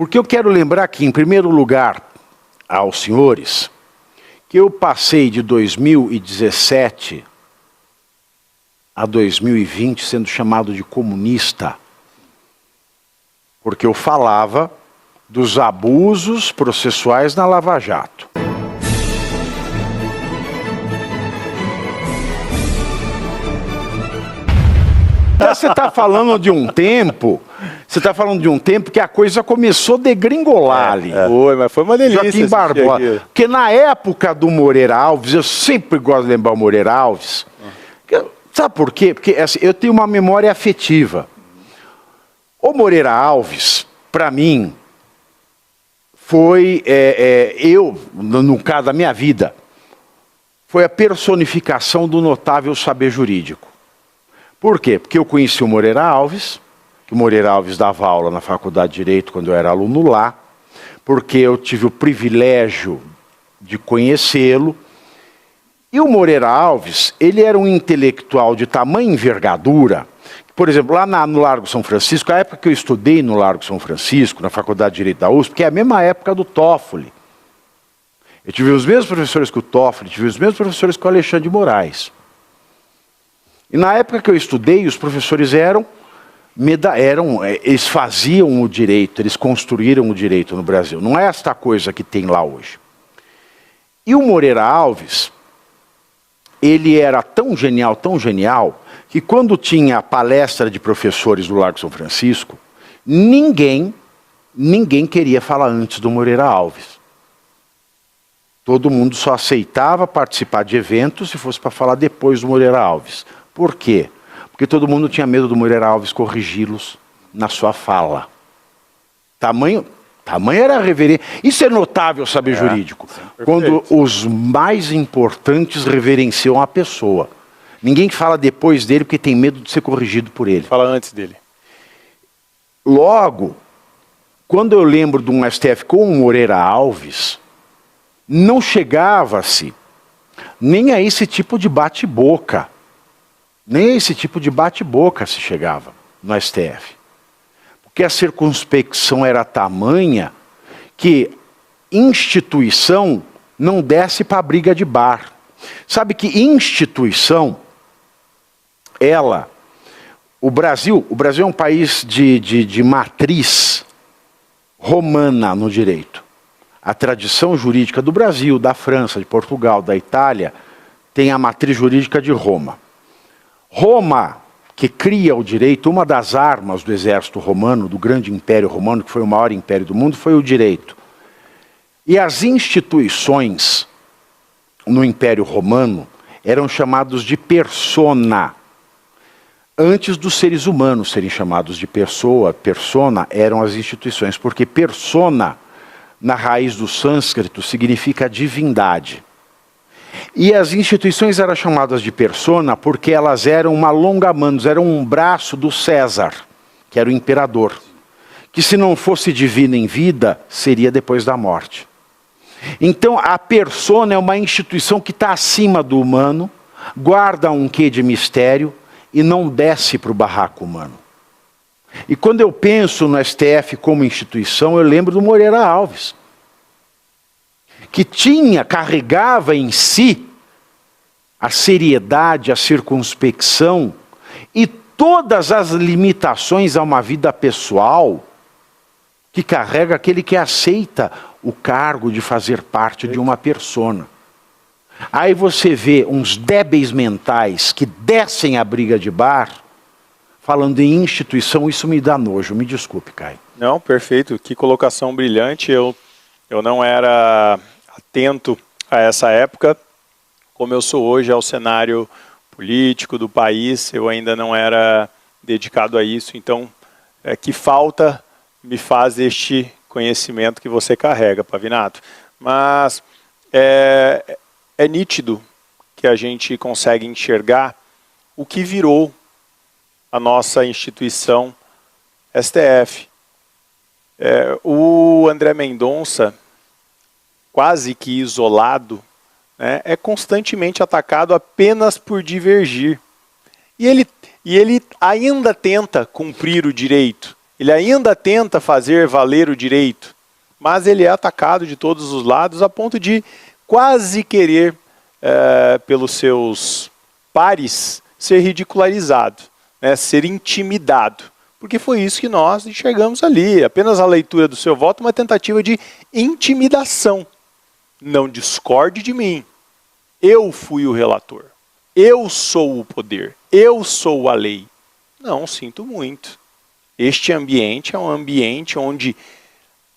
Porque eu quero lembrar aqui, em primeiro lugar, aos senhores, que eu passei de 2017 a 2020 sendo chamado de comunista, porque eu falava dos abusos processuais na Lava Jato. Você está falando de um tempo, que a coisa começou a degringolar ali. Foi, mas foi uma delícia. Joaquim Barbosa. Porque na época do Moreira Alves, eu sempre gosto de lembrar o Moreira Alves. Sabe por quê? Porque assim, eu tenho uma memória afetiva. O Moreira Alves, para mim, foi, no caso da minha vida, foi a personificação do notável saber jurídico. Por quê? Porque eu conheci o Moreira Alves, que o Moreira Alves dava aula na Faculdade de Direito quando eu era aluno lá, porque eu tive o privilégio de conhecê-lo. E o Moreira Alves, ele era um intelectual de tamanha envergadura. Por exemplo, lá no Largo São Francisco, a época que eu estudei no Largo São Francisco, na Faculdade de Direito da USP, que é a mesma época do Toffoli. Eu tive os mesmos professores que o Toffoli, tive os mesmos professores que o Alexandre de Moraes. E na época que eu estudei, os professores eles faziam o direito, eles construíram o direito no Brasil. Não é esta coisa que tem lá hoje. E o Moreira Alves, ele era tão genial, que quando tinha a palestra de professores do Largo São Francisco, ninguém queria falar antes do Moreira Alves. Todo mundo só aceitava participar de eventos se fosse para falar depois do Moreira Alves. Por quê? Porque todo mundo tinha medo do Moreira Alves corrigi-los na sua fala. Tamanho era a reverência. Isso é notável saber jurídico. Sim, quando os mais importantes reverenciam a pessoa. Ninguém fala depois dele porque tem medo de ser corrigido por ele. Fala antes dele. Logo, quando eu lembro de um STF com o Moreira Alves, não chegava-se nem a esse tipo de bate-boca. Nem a esse tipo de bate-boca se chegava no STF. Porque a circunspecção era tamanha que instituição não desce para a briga de bar. Sabe que instituição, o Brasil é um país de matriz romana no direito. A tradição jurídica do Brasil, da França, de Portugal, da Itália, tem a matriz jurídica de Roma. Roma, que cria o direito, uma das armas do exército romano, do grande império romano, que foi o maior império do mundo, foi o direito. E as instituições no império romano eram chamados de persona. Antes dos seres humanos serem chamados de persona eram as instituições, porque persona, na raiz do sânscrito, significa divindade. E as instituições eram chamadas de persona porque elas eram uma longa manus, eram um braço do César, que era o imperador, que se não fosse divino em vida, seria depois da morte. Então a persona é uma instituição que está acima do humano, guarda um quê de mistério e não desce para o barraco humano. E quando eu penso no STF como instituição, eu lembro do Moreira Alves, que carregava em si a seriedade, a circunspecção e todas as limitações a uma vida pessoal que carrega aquele que aceita o cargo de fazer parte de uma persona. Aí você vê uns débeis mentais que descem a briga de bar, falando em instituição, isso me dá nojo, me desculpe, Caio. Não, perfeito, que colocação brilhante, eu não era atento a essa época, como eu sou hoje ao cenário político do país, eu ainda não era dedicado a isso, então que falta me faz este conhecimento que você carrega, Pavinato. Mas é nítido que a gente consegue enxergar o que virou a nossa instituição STF. O André Mendonça, quase que isolado, né, é constantemente atacado apenas por divergir. E ele ainda tenta cumprir o direito. ele ainda tenta fazer valer o direito, mas ele é atacado de todos os lados a ponto de quase querer, pelos seus pares, ser ridicularizado, né, ser intimidado. Porque foi isso que nós enxergamos ali. Apenas a leitura do seu voto, uma tentativa de intimidação. Não discorde de mim. Eu fui o relator. Eu sou o poder. Eu sou a lei. Não, sinto muito. Este ambiente é um ambiente onde,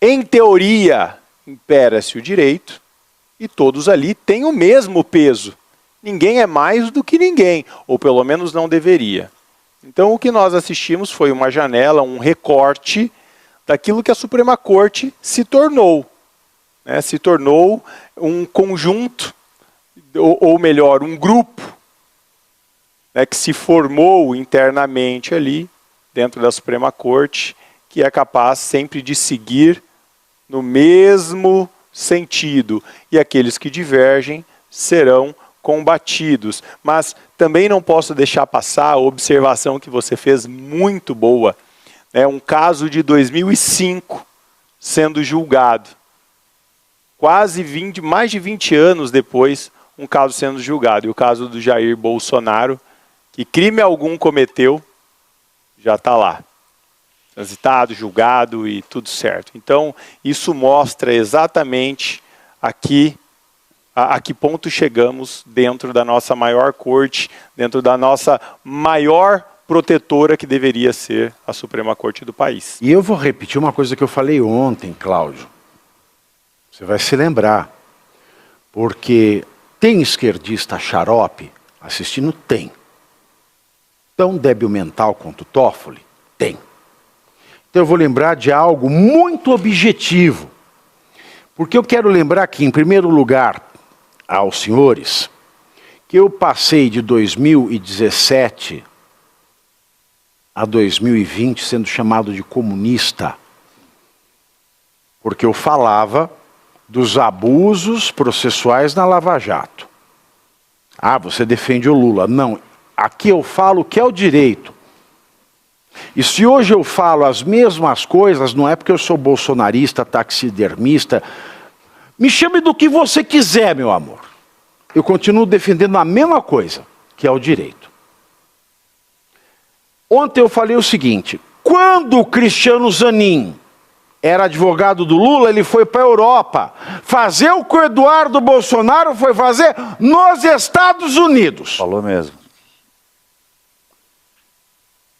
em teoria, impera-se o direito e todos ali têm o mesmo peso. Ninguém é mais do que ninguém, ou pelo menos não deveria. Então o que nós assistimos foi uma janela, um recorte daquilo que a Suprema Corte se tornou. Né? Se tornou um conjunto, ou melhor, um grupo, né, que se formou internamente ali, dentro da Suprema Corte, que é capaz sempre de seguir no mesmo sentido. E aqueles que divergem serão combatidos. Mas também não posso deixar passar a observação que você fez, muito boa. É um caso de 2005 sendo julgado. Mais de 20 anos depois, um caso sendo julgado. E o caso do Jair Bolsonaro, que crime algum cometeu, já está lá. Transitado, julgado e tudo certo. Então, isso mostra exatamente aqui a que ponto chegamos dentro da nossa maior corte, dentro da nossa maior protetora, que deveria ser a Suprema Corte do país. E eu vou repetir uma coisa que eu falei ontem, Cláudio. Você vai se lembrar. Porque tem esquerdista xarope assistindo? Tem. Tão débil mental quanto o Toffoli? Tem. Então eu vou lembrar de algo muito objetivo. Porque eu quero lembrar que, em primeiro lugar, aos senhores, que eu passei de 2017 a 2020 sendo chamado de comunista, porque eu falava dos abusos processuais na Lava Jato. Ah, você defende o Lula. Não, aqui eu falo o que é o direito. E se hoje eu falo as mesmas coisas, não é porque eu sou bolsonarista, taxidermista. Me chame do que você quiser, meu amor. Eu continuo defendendo a mesma coisa, que é o direito. Ontem eu falei o seguinte: quando o Cristiano Zanin era advogado do Lula, ele foi para a Europa fazer o que o Eduardo Bolsonaro foi fazer nos Estados Unidos. Falou mesmo.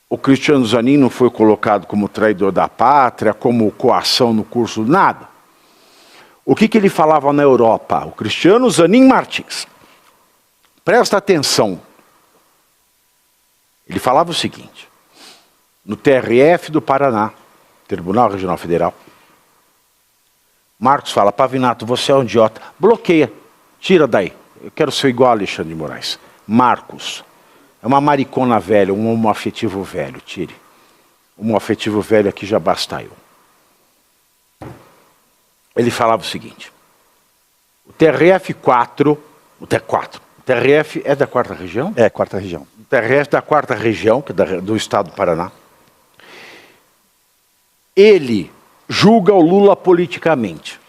O Cristiano Zanin não foi colocado como traidor da pátria, como coação no curso, nada. O que ele falava na Europa? O Cristiano Zanin Martins. Presta atenção. Ele falava o seguinte: no TRF do Paraná, Tribunal Regional Federal, Marcos fala: Pavinato, você é um idiota. Bloqueia. Tira daí. Eu quero ser igual a Alexandre de Moraes. Marcos é uma maricona velha, um homoafetivo velho. Tire. Homoafetivo velho aqui já basta eu. Ele falava o seguinte: o TRF4, o TRF é da 4ª região? É, 4ª região. O TRF da 4ª região, que é do estado do Paraná. Ele julga o Lula politicamente.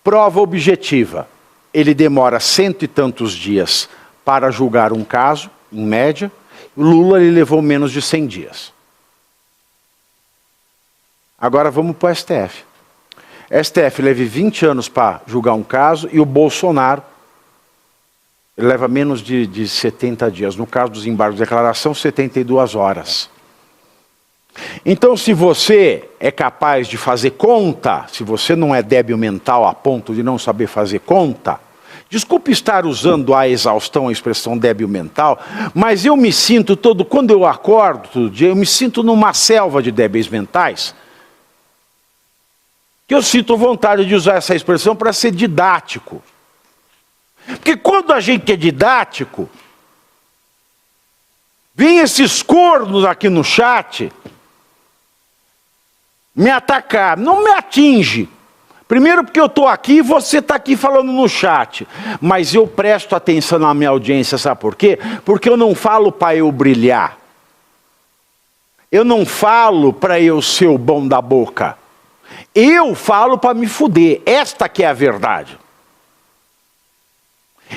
Prova objetiva: ele demora 100 e tantos dias para julgar um caso, em média. O Lula ele levou menos de 100 dias. Agora vamos para o STF. STF leva 20 anos para julgar um caso e o Bolsonaro ele leva menos de 70 dias. No caso dos embargos de declaração, 72 horas. Então, se você é capaz de fazer conta, se você não é débil mental a ponto de não saber fazer conta, desculpe estar usando a exaustão a expressão débil mental, mas eu me sinto quando eu acordo todo dia, eu me sinto numa selva de débeis mentais, que eu sinto vontade de usar essa expressão para ser didático. Porque quando a gente é didático, vem esses cornos aqui no chat me atacar. Não me atinge. Primeiro porque eu estou aqui e você está aqui falando no chat. Mas eu presto atenção na minha audiência, sabe por quê? Porque eu não falo para eu brilhar. Eu não falo para eu ser o bom da boca. Eu falo para me fuder. Esta que é a verdade.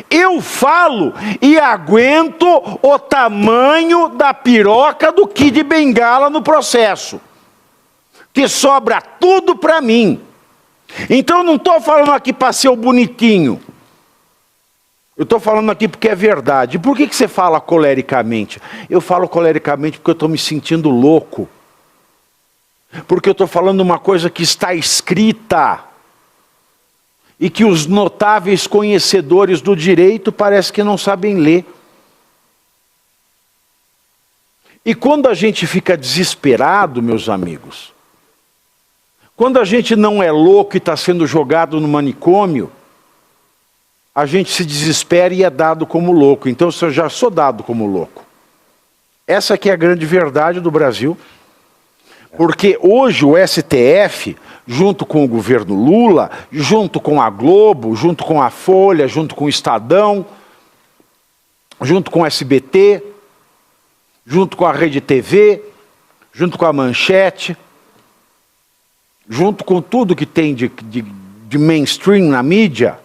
Eu falo e aguento o tamanho da piroca do Kid Bengala no processo. Que sobra tudo para mim. Então eu não estou falando aqui para ser o bonitinho. Eu estou falando aqui porque é verdade. E por que você fala colericamente? Eu falo colericamente porque eu estou me sentindo louco. Porque eu estou falando uma coisa que está escrita. E que os notáveis conhecedores do direito parece que não sabem ler. E quando a gente fica desesperado, meus amigos, quando a gente não é louco e está sendo jogado no manicômio, a gente se desespera e é dado como louco. Então eu já sou dado como louco. Essa aqui é a grande verdade do Brasil. Porque hoje o STF, junto com o governo Lula, junto com a Globo, junto com a Folha, junto com o Estadão, junto com o SBT, junto com a Rede TV, junto com a Manchete, junto com tudo que tem de mainstream na mídia,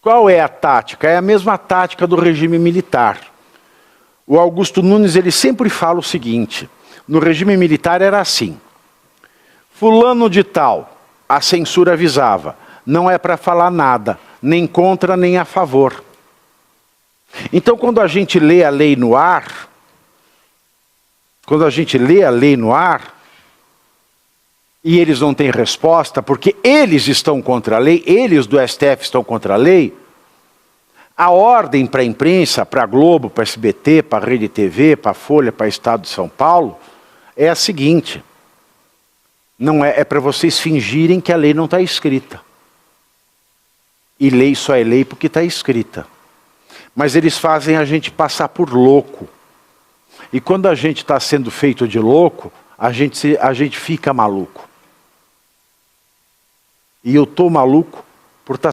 qual é a tática? É a mesma tática do regime militar. O Augusto Nunes ele sempre fala o seguinte: no regime militar era assim, fulano de tal, a censura avisava, não é para falar nada, nem contra nem a favor. Então quando a gente lê a lei no ar, e eles não têm resposta, porque eles estão contra a lei, eles do STF estão contra a lei, a ordem para a imprensa, para a Globo, para a SBT, para a Rede TV, para a Folha, para o Estado de São Paulo, é a seguinte: não é para vocês fingirem que a lei não está escrita. E lei só é lei porque está escrita. Mas eles fazem a gente passar por louco. E quando a gente está sendo feito de louco, a gente fica maluco. E eu estou maluco por estar...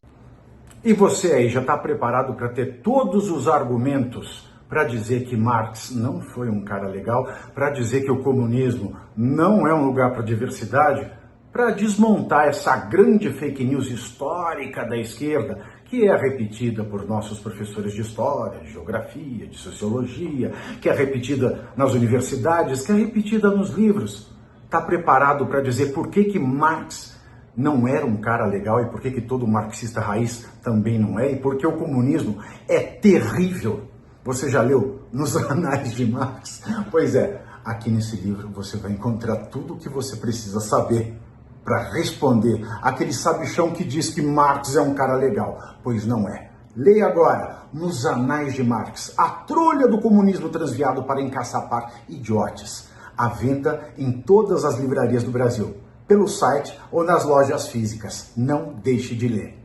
E você aí já está preparado para ter todos os argumentos para dizer que Marx não foi um cara legal, para dizer que o comunismo não é um lugar para diversidade, para desmontar essa grande fake news histórica da esquerda, que é repetida por nossos professores de história, de geografia, de sociologia, que é repetida nas universidades, que é repetida nos livros. Está preparado para dizer por que Marx não era um cara legal e por que todo marxista raiz também não é, e por que o comunismo é terrível? Você já leu Nos Anais de Marx? Pois é, aqui nesse livro você vai encontrar tudo o que você precisa saber para responder aquele sabichão que diz que Marx é um cara legal. Pois não é. Leia agora Nos Anais de Marx, a trolha do comunismo transviado para encaçapar idiotes. À venda em todas as livrarias do Brasil, pelo site ou nas lojas físicas. Não deixe de ler.